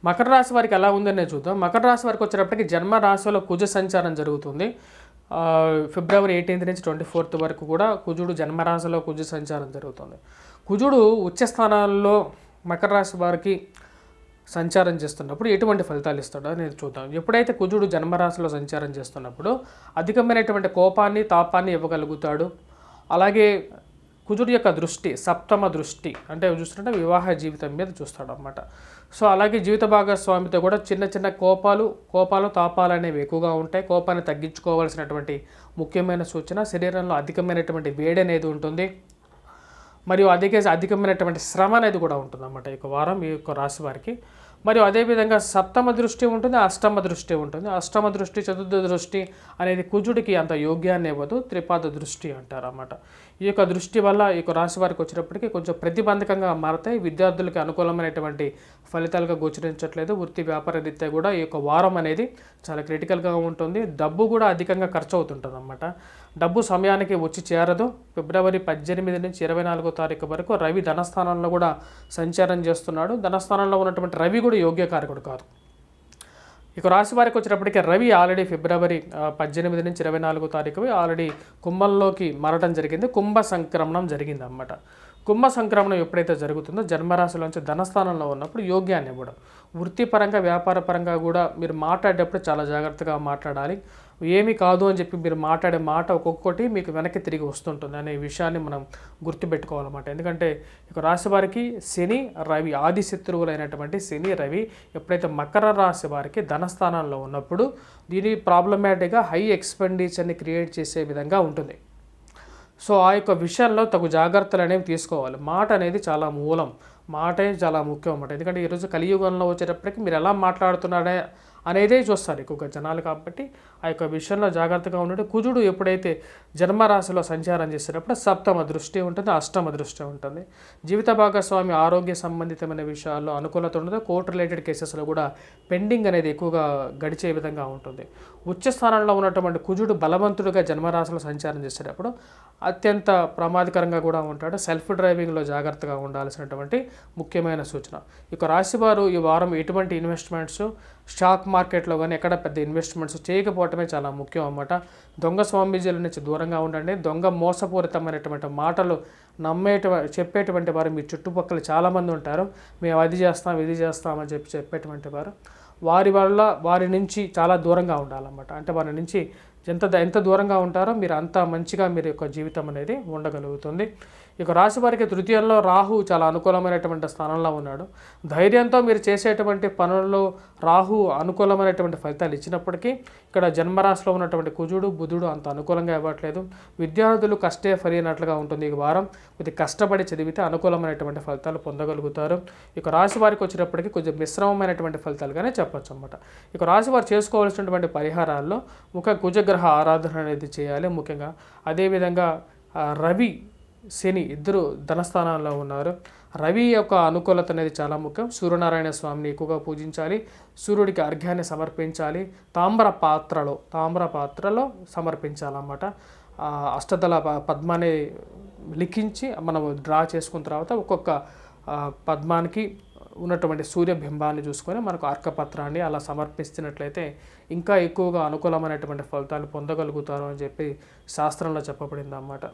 మకర రాశి వారికి ఎలా ఉందనే చూద్దాం. మకర రాశి వారికి వచ్చేటప్పటికి జన్మ రాశిలో కుజ సంచారం జరుగుతుంది. ఫిబ్రవరి 18 నుంచి 24 వరకు కూడా కుజుడు జన్మరాశిలో కుజ సంచారం జరుగుతుంది. కుజుడు ఉచ్చ స్థానాల్లో మకర రాశి వారికి సంచారం చేస్తున్నప్పుడు ఎటువంటి ఫలితాలు ఇస్తాడో అనేది చూద్దాం. ఎప్పుడైతే కుజుడు జన్మరాశిలో సంచారం చేస్తున్నప్పుడు అధికమైనటువంటి కోపాన్ని తాపాన్ని ఇవ్వగలుగుతాడు. అలాగే కుజుడు యొక్క దృష్టి సప్తమ దృష్టి అంటే చూస్తుంటే వివాహ జీవితం మీద చూస్తాడు అన్నమాట. సో అలాగే జీవిత భాగస్వామితో కూడా చిన్న చిన్న కోపాలు తాపాలు అనేవి ఎక్కువగా ఉంటాయి. కోపాన్ని తగ్గించుకోవాల్సినటువంటి ముఖ్యమైన సూచన, శరీరంలో అధికమైనటువంటి వేడి అనేది ఉంటుంది. మరియు అధికమైనటువంటి శ్రమ అనేది కూడా ఉంటుంది అన్నమాట ఈ వారం ఈ యొక్క రాశి వారికి. మరియు అదేవిధంగా సప్తమ దృష్టి ఉంటుంది, అష్టమ దృష్టి ఉంటుంది. అష్టమ దృష్టి, చతుర్థ దృష్టి అనేది కుజుడికి అంత యోగ్యాన్ని ఇవ్వదు, త్రిపాద దృష్టి అంటారు అన్నమాట. ఈ యొక్క దృష్టి వల్ల ఈ యొక్క రాశి వారికి వచ్చేటప్పటికి కొంచెం ప్రతిబంధకంగా మారతాయి. విద్యార్థులకి అనుకూలమైనటువంటి ఫలితాలుగా గోచరించట్లేదు. వృత్తి వ్యాపార రీత్యా కూడా ఈ యొక్క వారం అనేది చాలా క్రిటికల్గా ఉంటుంది. డబ్బు కూడా అధికంగా ఖర్చు అవుతుంటుంది అన్నమాట. డబ్బు సమయానికి వచ్చి చేరదు. ఫిబ్రవరి 18 నుంచి 24 తారీఖు వరకు రవి ధనస్థానంలో కూడా సంచారం చేస్తున్నాడు. ధనస్థానంలో ఉన్నటువంటి రవి కూడా యోగ్యకారకుడు కాదు. ఇక రాశి వారికి వచ్చేటప్పటికి రవి ఆల్రెడీ ఫిబ్రవరి 18 నుంచి 24 తారీఖు ఆల్రెడీ కుంభంలోకి మారడం జరిగింది. కుంభ సంక్రమణం జరిగింది అన్నమాట. కుంభ సంక్రమణం ఎప్పుడైతే జరుగుతుందో జన్మరాశిలోంచి ధనస్థానంలో ఉన్నప్పుడు యోగ్యాన్ని ఇవ్వడం. వృత్తిపరంగా వ్యాపార పరంగా కూడా మీరు మాట్లాడేటప్పుడు చాలా జాగ్రత్తగా మాట్లాడాలి. ఏమీ కాదు అని చెప్పి మీరు మాట్లాడే మాట ఒక్కొక్కటి మీకు వెనక్కి తిరిగి వస్తుంటుంది అనే విషయాన్ని మనం గుర్తుపెట్టుకోవాలన్నమాట. ఎందుకంటే ఇక రాశి వారికి శని రవి ఆది శత్రువులైనటువంటి శని రవి ఎప్పుడైతే మకర రాశి వారికి ధనస్థానంలో ఉన్నప్పుడు దీని ప్రాబ్లమాటిక్గా హై ఎక్స్పెండిచర్ని క్రియేట్ చేసే విధంగా ఉంటుంది. సో ఆ యొక్క విషయంలో తగు జాగ్రత్తలు అనేవి తీసుకోవాలి. మాట అనేది చాలా మూలం, మాటే చాలా ముఖ్యం అన్నమాట. ఎందుకంటే ఈరోజు కలియుగంలో వచ్చేటప్పటికి మీరు ఎలా మాట్లాడుతున్నాడే అనేదే చూస్తారు ఎక్కువగా జనాలు. కాబట్టి ఆ యొక్క విషయంలో జాగ్రత్తగా ఉండండి. కుజుడు ఎప్పుడైతే జన్మరాశిలో సంచారం చేసేటప్పుడు సప్తమ దృష్టి ఉంటుంది, అష్టమ దృష్టి ఉంటుంది. జీవిత భాగస్వామి ఆరోగ్య సంబంధితమైన విషయాల్లో అనుకూలత ఉండదు. కోర్టు రిలేటెడ్ కేసెస్లో కూడా పెండింగ్ అనేది ఎక్కువగా గడిచే విధంగా ఉంటుంది. ఉచ్చ స్థానంలో ఉన్నటువంటి కుజుడు బలవంతుడిగా జన్మరాశిలో సంచారం చేసేటప్పుడు అత్యంత ప్రమాదకరంగా కూడా ఉంటాడు. సెల్ఫ్ డ్రైవింగ్లో జాగ్రత్తగా ఉండాల్సినటువంటి ముఖ్యమైన సూచన. ఇక రాశివారు ఈ వారం ఎటువంటి ఇన్వెస్ట్మెంట్స్ స్టాక్ మార్కెట్లో కానీ ఎక్కడ పెద్ద ఇన్వెస్ట్మెంట్స్ చేయకపోవటమే చాలా ముఖ్యం అన్నమాట. దొంగ స్వామీజీల నుంచి దూరంగా ఉండండి. దొంగ మోసపూరితమైనటువంటి మాటలు చెప్పేటువంటి వారు మీ చుట్టుపక్కల చాలామంది ఉంటారు. మేము అది చేస్తాం ఇది చేస్తామని చెప్పేటువంటి వారు వారి నుంచి చాలా దూరంగా ఉండాలన్నమాట. అంటే వారి నుంచి ఎంత దూరంగా ఉంటారో మీరు అంత మంచిగా మీరు యొక్క జీవితం అనేది ఉండగలుగుతుంది. ఇక రాశి వారికి తృతీయంలో రాహు చాలా అనుకూలమైనటువంటి స్థానంలో ఉన్నాడు. ధైర్యంతో మీరు చేసేటువంటి పనుల్లో రాహు అనుకూలమైనటువంటి ఫలితాలు ఇచ్చినప్పటికీ ఇక్కడ జన్మరాశిలో ఉన్నటువంటి కుజుడు బుధుడు అంత అనుకూలంగా ఇవ్వట్లేదు. విద్యార్థులు కష్టే ఫలినట్లుగా ఉంటుంది. ఈ వారం కొద్ది కష్టపడి చదివితే అనుకూలమైనటువంటి ఫలితాలు పొందగలుగుతారు. ఇక రాశి వారికి వచ్చేటప్పటికి కొంచెం మిశ్రమమైనటువంటి ఫలితాలుగానే చెప్పొచ్చు అన్నమాట. ఇక రాశి వారు చేసుకోవాల్సినటువంటి పరిహారాల్లో కుజగ్రహ ఆరాధన అనేది చేయాలి ముఖ్యంగా. అదేవిధంగా రవి శని ఇద్దరు ధనస్థానాల్లో ఉన్నారు. రవి యొక్క అనుకూలత అనేది చాలా ముఖ్యం. సూర్యనారాయణ స్వామిని ఎక్కువగా పూజించాలి. సూర్యుడికి అర్ఘ్యాన్ని సమర్పించాలి. తామ్ర పాత్రలో సమర్పించాలన్నమాట. అష్టదళ పద్మాన్ని లిఖించి మనం డ్రా చేసుకున్న తర్వాత ఒక్కొక్క పద్మానికి ఉన్నటువంటి సూర్యబింబాన్ని చూసుకొని మనకు అర్కపత్రాన్ని అలా సమర్పిస్తున్నట్లయితే ఇంకా ఎక్కువగా అనుకూలమైనటువంటి ఫలితాలు పొందగలుగుతారు అని చెప్పి శాస్త్రంలో చెప్పబడింది అన్నమాట.